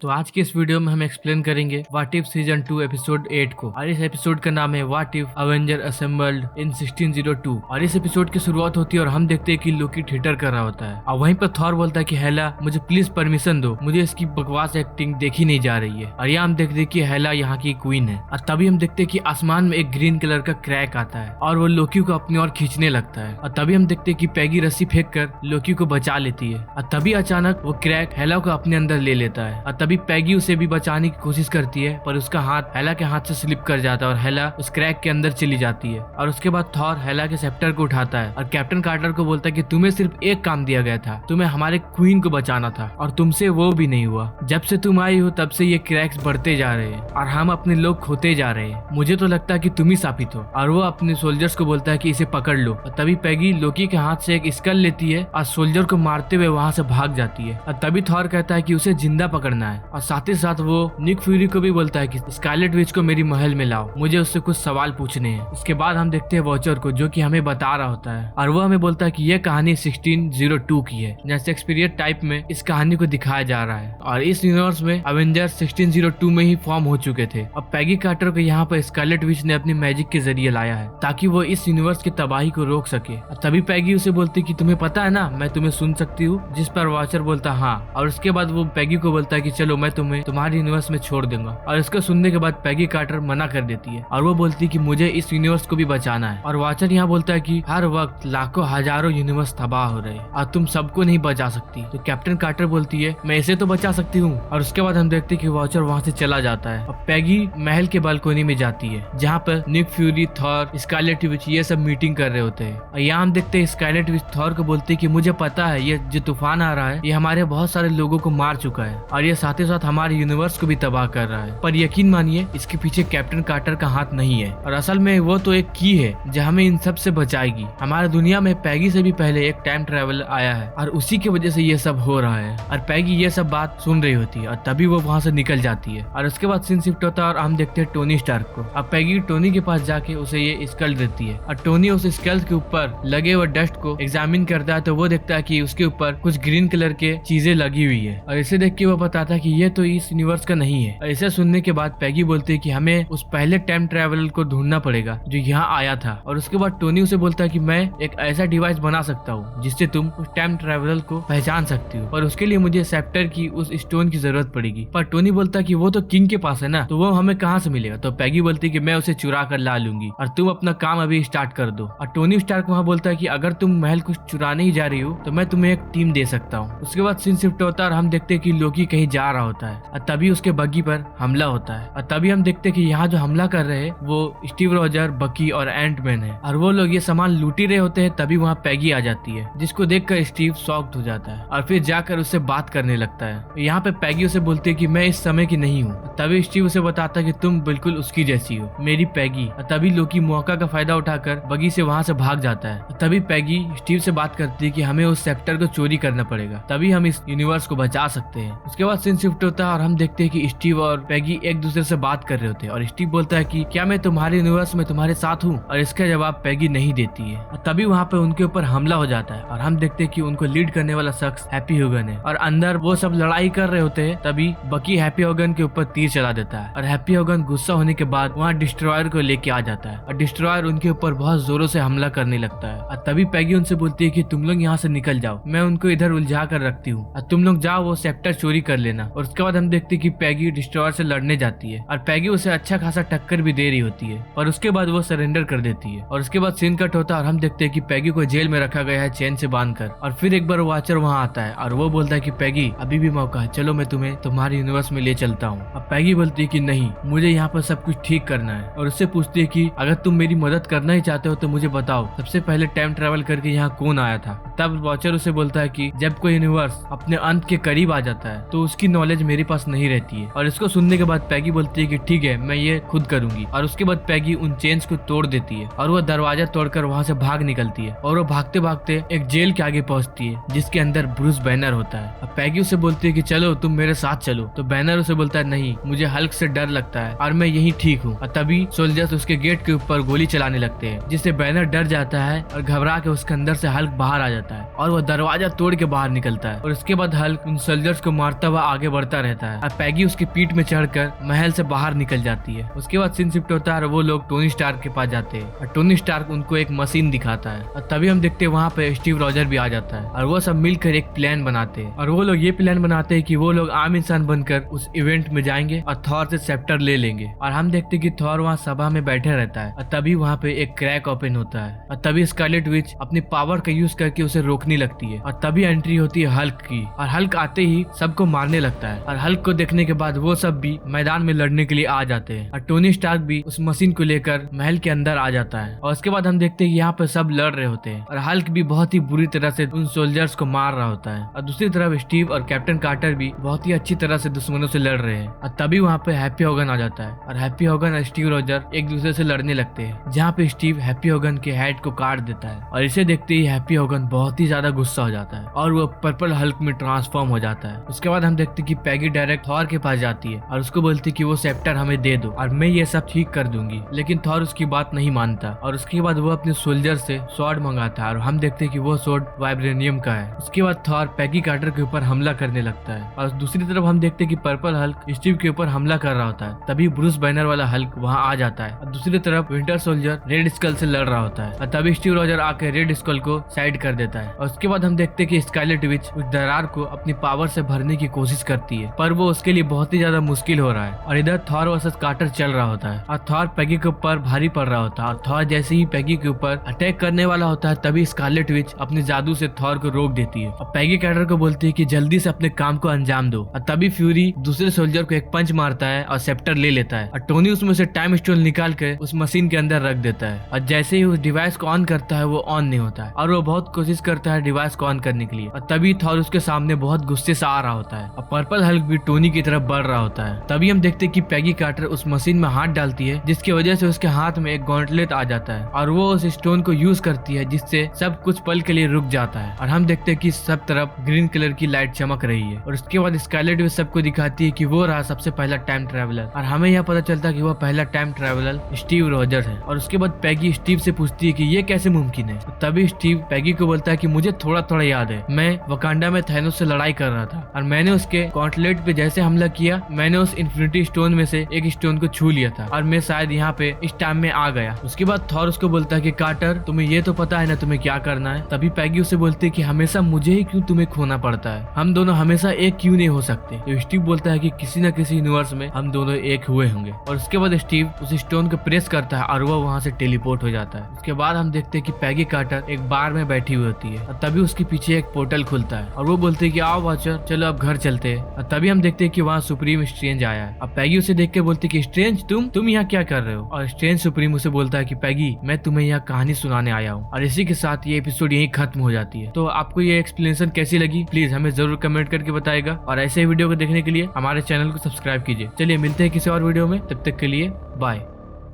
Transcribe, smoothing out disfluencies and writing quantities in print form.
तो आज के इस वीडियो में हम एक्सप्लेन करेंगे व्हाट इफ सीजन 2 एपिसोड 8 को। और इस एपिसोड का नाम है what if Avenger assembled in 1602। और इस एपिसोड की शुरुआत होती है और हम देखते हैं कि लोकी थिएटर कर रहा होता है और वहीं पर थॉर बोलता है कि हेला मुझे प्लीज परमिशन दो, मुझे इसकी बकवास एक्टिंग देखी नहीं जा रही है। और यहाँ हम देखते हैं कि हेला यहाँ की क्वीन है। और तभी हम देखते हैं कि आसमान में एक ग्रीन कलर का क्रैक आता है और वो लोकी को अपनी ओर खींचने लगता है। और तभी हम देखते हैं कि पैगी रस्सी फेंक कर लोकी को बचा लेती है। और तभी अचानक वो क्रैक हेला को अपने अंदर ले लेता है और तभी पैगी उसे भी बचाने की कोशिश करती है, पर उसका हाथ हेला के हाथ से स्लिप कर जाता है और हेला उस क्रैक के अंदर चली जाती है। और उसके बाद थॉर हेला के सेप्टर को उठाता है और कैप्टन कार्टर को बोलता है कि तुम्हें सिर्फ एक काम दिया गया था, तुम्हें हमारे क्वीन को बचाना था और तुमसे वो भी नहीं हुआ। जब से तुम आई हो तब से ये क्रैक्स बढ़ते जा रहे हैं और हम अपने लोग खोते जा रहे हैं। मुझे तो लगता है कि तुम ही साबित हो। और वो अपने सोल्जर्स को बोलता है कि इसे पकड़ लो। और तभी पैगी लोकी के हाथ से एक स्कल लेती है और सोल्जर को मारते हुए वहाँ से भाग जाती है। और तभी थॉर कहता है कि उसे जिंदा पकड़ना है और साथ ही साथ वो निक फ्यूरी को भी बोलता है कि स्कारलेट विच को मेरी महल में लाओ, मुझे उससे कुछ सवाल पूछने हैं। उसके बाद हम देखते हैं वॉचर को जो कि हमें बता रहा होता है और वो हमें बोलता है कि यह कहानी 1602 की है, जहाँ शेक्सपियर टाइप में इस कहानी को दिखाया जा रहा है। और इस यूनिवर्स में अवेंजर 1602 में ही फॉर्म हो चुके थे। अब पैगी कार्टर को यहाँ पर स्कारलेट विच ने अपनी मैजिक के जरिए लाया है ताकि वो इस यूनिवर्स की तबाही को रोक सके। तभी पैगी उसे बोलती कि तुम्हें पता है ना मैं तुम्हें सुन सकती हूँ, जिस पर वॉचर बोलता हाँ। और उसके बाद वो पैगी को बोलता है कि चलो मैं तुम्हें तुम्हारे यूनिवर्स में छोड़ दूंगा। और इसको सुनने के बाद पैगी कार्टर मना कर देती है और वो बोलती है कि मुझे इस यूनिवर्स को भी बचाना है। और वॉचर यहाँ बोलता है कि हर वक्त लाखों हजारों यूनिवर्स तबाह हो रहे हैं और तुम सबको नहीं बचा सकती। तो कैप्टन कार्टर बोलती है मैं इसे तो बचा सकती हूँ। और उसके बाद हम देखते हैं कि वॉचर वहाँ से चला जाता है और पैगी महल के बालकोनी में जाती है जहाँ पर Nick Fury, Thor, Scarlet Witch ये सब मीटिंग कर रहे होते हैं। और यहाँ हम देखते हैं स्कारलेट विच थॉर को बोलती है कि मुझे पता है ये जो तूफान आ रहा है ये हमारे बहुत सारे लोगों को मार चुका है और ये साथ ही साथ हमारे यूनिवर्स को भी तबाह कर रहा है, पर यकीन मानिए इसके पीछे कैप्टन कार्टर का हाथ नहीं है और असल में वो तो एक की है जो हमें इन सब से बचाएगी। हमारे दुनिया में पैगी से भी पहले एक टाइम ट्रेवल आया है और उसी की वजह से ये सब हो रहा है। और पैगी ये सब बात सुन रही होती है और तभी वो वहाँ से निकल जाती है। और उसके बाद सीन शिफ्ट होता है और हम देखते हैं टोनी स्टार्क को। अब पैगी टोनी के पास जाके उसे ये स्कल देती है और टोनी उस स्कल के ऊपर लगे हुए डस्ट को एग्जामिन करता है तो वो देखता है कि उसके ऊपर कुछ ग्रीन कलर के चीजें लगी हुई है और इसे देख के वो बताता है कि ये तो इस यूनिवर्स का नहीं है। और इसे सुनने के बाद पैगी बोलती है कि हमें उस पहले टाइम ट्रैवलर को ढूंढना पड़ेगा जो यहाँ आया था। और उसके बाद टोनी उसे बोलता है कि मैं एक ऐसा डिवाइस बना सकता हूँ जिससे तुम उस टाइम ट्रैवलर को पहचान सकती हो, और उसके लिए मुझे सेप्टर की उस स्टोन की जरूरत पड़ेगी। पर टोनी बोलता है कि वो तो किंग के पास है ना, तो वो हमें कहाँ से मिलेगा। तो पैगी बोलती है कि मैं उसे चुरा कर ला लूंगी और तुम अपना काम अभी स्टार्ट कर दो। और टोनी स्टार्क वहाँ बोलता है कि अगर तुम महल कुछ चुराने ही जा रही हो तो मैं तुम्हें एक टीम दे सकता हूँ। उसके बाद सीन शिफ्ट होता है और हम देखते हैं कि लोकी कहीं जा रहा होता है और तभी उसके बग्गी पर हमला होता है। और तभी हम देखते हैं कि यहाँ जो हमला कर रहे हैं वो स्टीव रॉजर, बकी और एंटमैन है और वो लोग ये सामान लूट ही रहे होते हैं। तभी वहाँ पैगी आ जाती है जिसको देखकर स्टीव शॉक्ड हो जाता है और फिर जाकर उससे बात करने लगता है। यहाँ पे पैगी उसे बोलती है कि मैं इस समय की नहीं हूँ। तभी स्टीव उसे बताता है कि तुम बिल्कुल उसकी जैसी हो, मेरी पैगी। और तभी लोकी मौका का फायदा उठाकर बगी से वहाँ से भाग जाता है। तभी पैगी स्टीव से बात करती है कि हमें उस सेप्टर को चोरी करना पड़ेगा, तभी हम इस यूनिवर्स को बचा सकते हैं। उसके बाद सीन शिफ्ट होता है और हम देखते हैं कि स्टीव और पैगी एक दूसरे से बात कर रहे होते हैं और स्टीव बोलता है कि क्या मैं तुम्हारे यूनिवर्स में तुम्हारे साथ हूँ, और इसका जवाब पैगी नहीं देती है। और तभी वहाँ पे उनके ऊपर हमला हो जाता है और हम देखते हैं कि उनको लीड करने वाला शख्स हैप्पी होगन है और अंदर वो सब लड़ाई कर रहे होते हैं। तभी बकी हैप्पी होगन के ऊपर तीर चला देता है और हैप्पी होगन गुस्सा होने के बाद वहाँ डिस्ट्रॉयर को लेके आ जाता है और डिस्ट्रॉयर उनके ऊपर बहुत जोरों से हमला करने लगता है। और तभी पैगी उनसे बोलती है कि तुम लोग यहाँ से निकल जाओ, मैं उनको इधर उलझा कर रखती हूँ और तुम लोग जाओ वो सेप्टर चोरी कर लेना। और उसके बाद हम देखते हैं कि पैगी डिस्ट्रॉयर से लड़ने जाती है और पैगी उसे अच्छा खासा टक्कर भी दे रही होती है, पर उसके बाद वो सरेंडर कर देती है। और उसके बाद सीन कट होता है और हम देखते हैं कि पैगी को जेल में रखा गया है चेन से बांधकर। और फिर एक बार वॉचर वहाँ आता है और वो बोलता है कि पैगी अभी भी मौका है, चलो मैं तुम्हें तुम्हारे यूनिवर्स में ले चलता हूँ। अब पैगी बोलती है कि नहीं, मुझे यहाँ पर सब कुछ ठीक करना है। और उससे पूछती है कि अगर तुम मेरी मदद करना ही चाहते हो तो मुझे बताओ सबसे पहले टाइम ट्रेवल करके यहाँ कौन आया था। तब वॉचर उसे बोलता है कि जब कोई यूनिवर्स अपने अंत के करीब आ जाता है तो उसकी नॉलेज मेरे पास नहीं रहती है। और इसको सुनने के बाद पैगी बोलती है कि ठीक है मैं ये खुद करूंगी। और उसके बाद पैगी उन चेन्स को तोड़ देती है और वो दरवाजा तोड़कर वहाँ से भाग निकलती है और वो भागते भागते एक जेल के आगे पहुंचती है जिसके अंदर ब्रूस बैनर होता है। अब पैगी उसे बोलती है कि चलो तुम मेरे साथ चलो। तो बैनर उसे बोलता है नहीं, मुझे हल्क से डर लगता है और मैं यही ठीक हूँ। और तभी सोल्जर्स उसके गेट के ऊपर गोली चलाने लगते हैं जिससे बैनर डर जाता है और घबरा के उसके अंदर से हल्क बाहर आ जाता है और वो दरवाजा तोड़ के बाहर निकलता है। और उसके बाद हल्क उन सोल्जर्स को मारता हुआ आगे बढ़ता रहता है और पैगी उसकी पीठ में चढ़कर महल से बाहर निकल जाती है। उसके बाद सीन शिफ्ट होता है और वो लोग टोनी स्टार्क के पास जाते हैं और टोनी स्टार्क उनको एक मशीन दिखाता है और तभी हम देखते हैं वहाँ पे स्टीव रॉजर भी आ जाता है और वो सब मिलकर एक प्लान बनाते हैं और वो लोग ये प्लान बनाते हैं कि वो लोग आम इंसान बनकर उस इवेंट में जाएंगे और थॉर से सेप्टर ले लेंगे। और हम देखते हैं कि थॉर वहाँ सभा में बैठे रहता है और तभी वहाँ पे एक क्रैक ओपन होता है और तभी स्कारलेट विच अपनी पावर का यूज करके उसे रोकने लगती है और तभी एंट्री होती है हल्क की और हल्क आते ही सबको मारने लगता है और हल्क को देखने के बाद वो सब भी मैदान में लड़ने के लिए आ जाते हैं और टोनी स्टार्क भी उस मशीन को लेकर महल के अंदर आ जाता है। और उसके बाद हम देखते हैं यहाँ पे सब लड़ रहे होते हैं और हल्क भी बहुत ही बुरी तरह से उन सोल्जर्स को मार रहा होता है और दूसरी तरफ स्टीव और कैप्टन कार्टर भी बहुत ही अच्छी तरह से दुश्मनों से लड़ रहे हैं। और तभी वहाँ पे हैप्पी होगन आ जाता है और हैप्पी होगन और स्टीव रॉजर एक दूसरे से लड़ने लगते हैं, जहाँ पे स्टीव हैप्पी होगन के हेड को काट देता है और इसे देखते ही हैप्पी होगन बहुत ही ज्यादा गुस्सा हो जाता है और वो पर्पल हल्क में ट्रांसफॉर्म हो जाता है। उसके बाद हम देखते हैं कि पैगी डायरेक्ट थॉर के पास जाती है और उसको बोलती है कि वो सेप्टर हमें दे दो और मैं ये सब ठीक कर दूंगी, लेकिन थॉर उसकी बात नहीं मानता और उसके बाद वो अपने सोल्जर से स्वॉर्ड मंगाता है और हम देखते हैं कि वो स्वॉर्ड वाइब्रेनियम का है। उसके बाद थॉर पैगी कार्टर के ऊपर हमला करने लगता है और दूसरी तरफ हम देखते हैं कि पर्पल हल्क स्टीव के ऊपर हमला कर रहा होता है। तभी ब्रूस बैनर वाला हल्क वहाँ आ जाता है और दूसरी तरफ विंटर सोल्जर रेड स्कल से लड़ रहा होता है और तभी स्टीव रॉजर आकर रेड स्कल को साइड कर देता है। और उसके बाद हम देखते हैं कि स्कारलेट विच उस दरार को अपनी पावर से भरने की कोशिश करती है, पर वो उसके लिए बहुत ही ज्यादा मुश्किल हो रहा है। और इधर थॉर वर्सेस कार्टर चल रहा होता है और थॉर पैगी के ऊपर भारी पड़ रहा होता है और थॉर जैसे ही पैगी के ऊपर अटैक करने वाला होता है तभी स्कारलेट विच अपने जादू से थॉर को रोक देती है और पैगी कार्टर को बोलती है कि जल्दी से अपने काम को अंजाम दो। और तभी फ्यूरी दूसरे सोल्जर को एक पंच मारता है और सेप्टर ले लेता है और टोनी उसमें से टाइम स्टोन निकाल कर उस मशीन के अंदर रख देता है और जैसे ही उस डिवाइस को ऑन करता है वो ऑन नहीं होता है और वो बहुत कोशिश करता है डिवाइस को ऑन करने के लिए और तभी थॉर उसके सामने बहुत गुस्से से आ रहा होता है और पर्पल हल्क भी टोनी की तरफ बढ़ रहा होता है। तभी हम देखते हैं कि पैगी कार्टर उस मशीन में हाथ डालती है जिसकी वजह से उसके हाथ में एक गॉन्टलेट आ जाता है और वो उस स्टोन को यूज करती है जिससे सब कुछ पल के लिए रुक जाता है और हम देखते हैं कि सब तरफ ग्रीन कलर की लाइट चमक रही है। और उसके बाद स्कारलेट विच सबको दिखाती है कि वो रहा सबसे पहला टाइम ट्रेवलर और हमें यह पता चलता है कि वो पहला टाइम ट्रेवलर स्टीव रॉजर है। और उसके बाद पैगी स्टीव से पूछती है कि ये कैसे मुमकिन है। तो तभी स्टीव पैगी को बोलता है कि मुझे थोड़ा थोड़ा याद है, मैं वकांडा में थैनोस से लड़ाई कर रहा था और मैंने उसके गॉन्टलेट पे जैसे हमला किया मैंने उस इन्फिनिटी स्टोन में से एक स्टोन को छू लिया था और मैं शायद यहाँ पे इस टाइम में आ गया। उसके बाद थॉर उसको बोलता है कि कार्टर तुम्हें ये तो पता है ना तुम्हें क्या करना है। तभी पैगी उसे बोलती है कि हमेशा मुझे ही क्यों तुम्हें खोना पड़ता है, हम दोनों हमेशा एक क्यों नहीं हो सकते। तो स्टीव बोलता है कि किसी न किसी यूनिवर्स में हम दोनों एक हुए होंगे। और उसके बाद स्टीव उस स्टोन को प्रेस करता है और वो वहाँ से टेलीपोर्ट हो जाता है। उसके बाद हम देखते हैं कि पैगी कार्टर एक बार में बैठी हुई होती है और तभी उसके पीछे एक पोर्टल खुलता है और वो बोलते है कि आओ वॉचर चलो अब घर चलते हैं। और तभी हम देखते हैं कि वहाँ सुप्रीम स्ट्रेंज आया है। अब पैगी उसे देख के बोलती है कि स्ट्रेंज तुम यहाँ क्या कर रहे हो। और स्ट्रेंज सुप्रीम उसे बोलता है कि पैगी मैं तुम्हें यहाँ कहानी सुनाने आया हूँ। और इसी के साथ ये एपिसोड यहीं खत्म हो जाती है। तो आपको ये एक्सप्लेनेशन कैसी लगी प्लीज हमें जरूर कमेंट करके बताएगा और ऐसे वीडियो को देखने के लिए हमारे चैनल को सब्सक्राइब कीजिए। चलिए मिलते हैं किसी और वीडियो में, तब तक के लिए बाय।